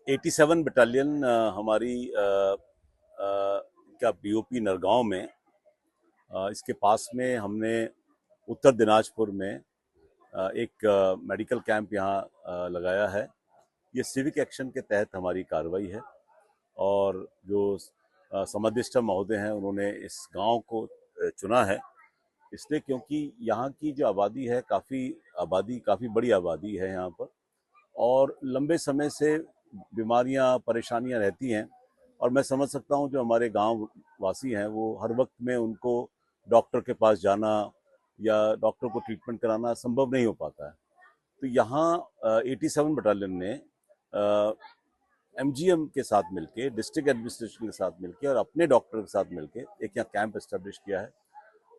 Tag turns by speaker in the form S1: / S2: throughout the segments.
S1: 87 battalion हमारी क्या BOP Nargaon में इसके पास में हमने उत्तर दिनाजपुर में एक मेडिकल कैंप यहाँ लगाया है। ये सिविक एक्शन के तहत हमारी कार्रवाई है और जो समादेष्टा महोदय हैं उन्होंने इस गांव को चुना है इसलिए क्योंकि यहाँ की जो आबादी है काफ़ी बड़ी आबादी है यहाँ पर और लंबे समय से बीमारियाँ परेशानियाँ रहती हैं और मैं समझ सकता हूँ जो हमारे गांव वासी हैं वो हर वक्त में उनको डॉक्टर के पास जाना या डॉक्टर को ट्रीटमेंट कराना संभव नहीं हो पाता है। तो यहाँ 87 बटालियन ने एमजीएम के साथ मिलके, डिस्ट्रिक्ट एडमिनिस्ट्रेशन के साथ मिलके और अपने डॉक्टर के साथ मिलके एक यहाँ कैंप एस्टेब्लिश किया है।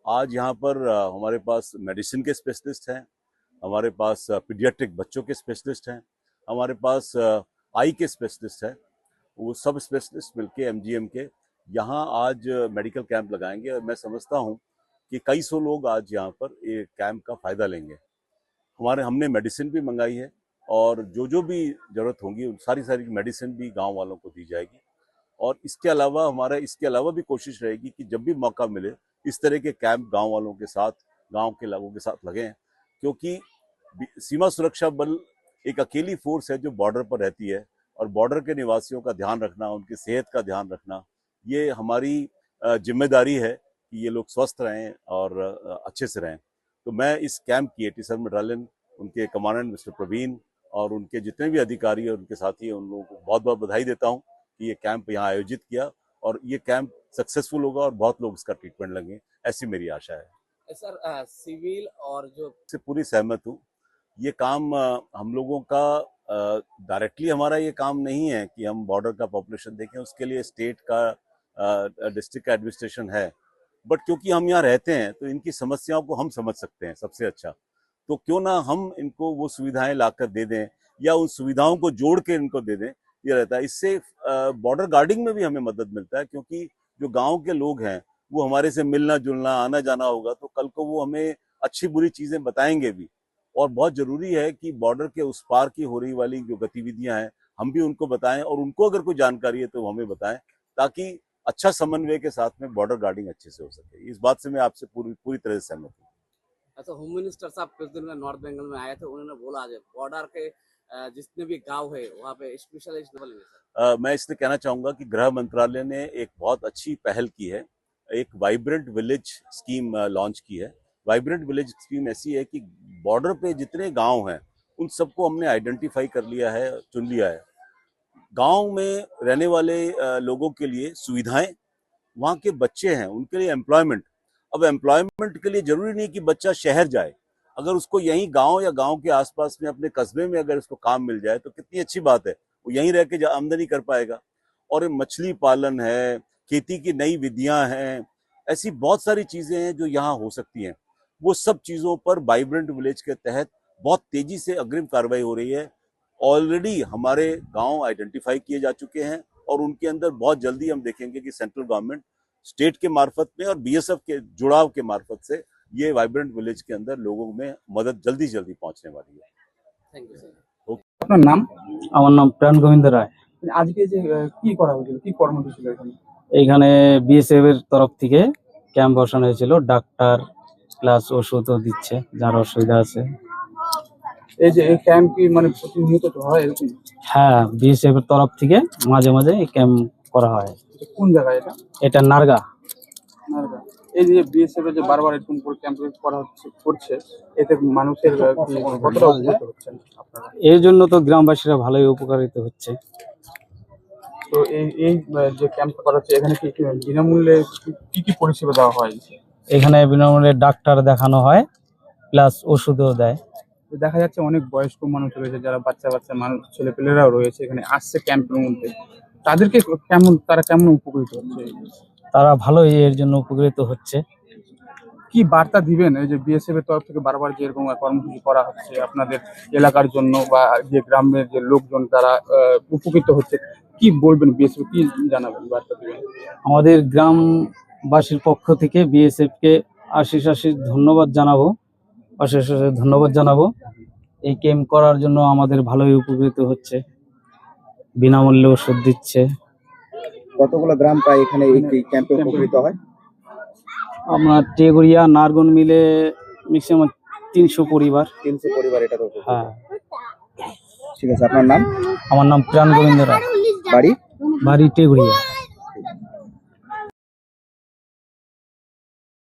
S1: आज यहाँ पर हमारे पास मेडिसिन के स्पेशलिस्ट हैं, हमारे पास पीडियाट्रिक बच्चों के स्पेशलिस्ट हैं, हमारे पास आई के स्पेशलिस्ट हैं। वो सब स्पेशलिस्ट मिलके एमजीएम के यहाँ आज मेडिकल कैंप लगाएंगे और मैं समझता हूँ कि कई सौ लोग आज यहाँ पर ये कैंप का फ़ायदा लेंगे। हमने मेडिसिन भी मंगाई है और जो भी ज़रूरत होगी सारी मेडिसिन भी गांव वालों को दी जाएगी और इसके अलावा भी कोशिश रहेगी कि जब भी मौका मिले इस तरह के कैंप गांव वालों के साथ, गांव के लोगों के साथ लगें, क्योंकि सीमा सुरक्षा बल एक अकेली फोर्स है जो बॉर्डर पर रहती है और बॉर्डर के निवासियों का ध्यान रखना, उनकी सेहत का ध्यान रखना, ये हमारी जिम्मेदारी है कि ये लोग स्वस्थ रहें और अच्छे से रहें। तो मैं इस कैंप की 87 बटालियन, उनके कमांडेंट मिस्टर प्रवीण और उनके जितने भी अधिकारी और उनके साथी हैं उन लोगों को बहुत बहुत बधाई देता हूं कि ये कैंप यहाँ आयोजित किया और ये कैंप सक्सेसफुल होगा और बहुत लोग इसका ट्रीटमेंट लेंगे, ऐसी मेरी आशा है।
S2: सर सिविल और जो
S1: से पूरी सहमत हूँ। ये काम हम लोगों का डायरेक्टली हमारा ये काम नहीं है कि हम बॉर्डर का पॉपुलेशन देखें, उसके लिए स्टेट का डिस्ट्रिक्ट का एडमिनिस्ट्रेशन है, बट क्योंकि हम यहाँ रहते हैं तो इनकी समस्याओं को हम समझ सकते हैं सबसे अच्छा, तो क्यों ना हम इनको वो सुविधाएं लाकर दे दें या उन सुविधाओं को जोड़ के इनको दे दें, ये रहता है। इससे बॉर्डर गार्डिंग में भी हमें मदद मिलता है क्योंकि जो गांव के लोग हैं वो हमारे से मिलना जुलना आना जाना होगा तो कल को वो हमें अच्छी बुरी चीजें बताएंगे भी और बहुत जरूरी है कि बॉर्डर के उस पार की हो रही वाली जो गतिविधियां हैं हम भी उनको बताएं और उनको अगर कोई जानकारी है तो हमें बताएं ताकि अच्छा समन्वय के साथ में बॉर्डर गार्डिंग अच्छे से हो सके। इस बात से मैं आपसे पूरी तरह से सहमत हूँ।
S2: अच्छा, होम मिनिस्टर साहब कुछ दिन में नॉर्थ बंगाल में आए थे, उन्होंने बोला आज बॉर्डर के जितने भी गांव है वहाँ पे स्पेशलिस्ट लेवल।
S1: मैं इसलिए कहना चाहूंगा कि गृह मंत्रालय ने एक बहुत अच्छी पहल की है, एक वाइब्रेंट विलेज स्कीम लॉन्च की है। वाइब्रेंट विलेज स्कीम ऐसी है कि बॉर्डर पे जितने गांव हैं उन सबको हमने आइडेंटिफाई कर लिया है, चुन लिया है। गांव में रहने वाले लोगों के लिए सुविधाएं, वहाँ के बच्चे हैं उनके लिए एम्प्लॉयमेंट। अब एम्प्लॉयमेंट के लिए जरूरी नहीं कि बच्चा शहर जाए, अगर उसको यहीं गांव या गांव के आसपास में अपने कस्बे में अगर उसको काम मिल जाए तो कितनी अच्छी बात है, वो यहीं रह के आमदनी कर पाएगा। और मछली पालन है, खेती की नई विधियां हैं, ऐसी बहुत सारी चीजें हैं जो यहाँ हो सकती हैं। वो सब चीजों पर वाइब्रेंट विलेज के तहत बहुत तेजी से अग्रिम कार्रवाई हो रही है। ऑलरेडी हमारे गांव आइडेंटिफाई किए जा चुके हैं और उनके अंदर बहुत जल्दी हम देखेंगे कि सेंट्रल गवर्नमेंट स्टेट के मार्फत में और बीएसएफ के जुड़ाव के मार्फत से ये वाइब्रेंट विलेज के अंदर लोगों में मदद जल्दी पहुंचने वाली है।
S2: Thank you sir.
S3: আপনার নাম?
S4: আমার নাম প্রাণ গোবিন্দ রায়।
S3: আজকে যে কি করা হয়েছিল, কি কর্মসূচি ছিল এখানে?
S4: এইখানে বিএসএফ এর তরফ থেকে ক্যাম্প বসানো হয়েছিল, ডাক্তার প্লাস ওষুধও দিচ্ছে যার অসুবিধা আছে।
S3: এই যে এই ক্যাম্প কি মানে প্রতিনিয়ত তো হয় এরকম?
S4: হ্যাঁ, বিএসএফ এর তরফ থেকে মাঝে মাঝে এই ক্যাম্প করা হয়।
S3: এটা কোন জায়গায় এটা?
S4: এটা নারগা।
S3: নারগা। এই যে বিএসএফ এর যে বারবার এরকম করে ক্যাম্প করা করছে, এতে মানুষের কি কতটা উপকৃত হচ্ছেন আপনারা?
S4: এর জন্য তো গ্রামবাসীরা ভালোই উপকারিত হচ্ছে।
S3: তো এই এই যে ক্যাম্প করা হচ্ছে এখানে কি কি বিনামূল্যে কি পরিষেবা দেওয়া হয়?
S4: এখানে বিনামূল্যে ডাক্তার দেখানো হয়, প্লাস ওষুধও দেয়।
S3: তো দেখা যাচ্ছে অনেক বয়স্ক মানুষ রয়েছে, যারা বাচ্চা বাচ্চা মানুষ ছেলেপেলেরাও রয়েছে এখানে আসছে ক্যাম্পের মধ্যে, তাদেরকে তারা কেমন উপকৃত হচ্ছে?
S4: তারা ভালোই এর জন্য উপকৃত হচ্ছে।
S3: কি বার্তা দিবেন এই যে বিএসএফ এর তরফ থেকে বারবার যে এরকম কর্মসূচি করা হচ্ছে আপনাদের এলাকার জন্য, বা যে গ্রামের যে লোকজন তারা উপকৃত হচ্ছে, কি বলবেন? বিএসএফ কি জানাবেন, বার্তা দিবেন?
S4: আমাদের গ্রামবাসীর পক্ষ থেকে বিএসএফ কে আশিস ধন্যবাদ জানাবো, অশেষ অশেষ ধন্যবাদ জানাবো। এই ক্যাম্প করার জন্য আমাদের ভালোই উপকৃত হচ্ছে, বিনামূল্যে ওষুধ দিচ্ছে।
S5: কতগুলো গ্রাম প্রায় এখানে এই ক্যাম্পে উপকৃত হয়?
S4: আপনার টেগরিয়া নারগন মিলে ম্যাক্সিমাম 300 পরিবার।
S5: 300 পরিবার এটা তো উপকৃত।
S4: হ্যাঁ।
S5: ঠিক আছে, আপনার নাম?
S4: আমার নাম প্রাণ গোবিন্দ রায়,
S5: বাড়ি?
S4: বাড়ি টেগরিয়া।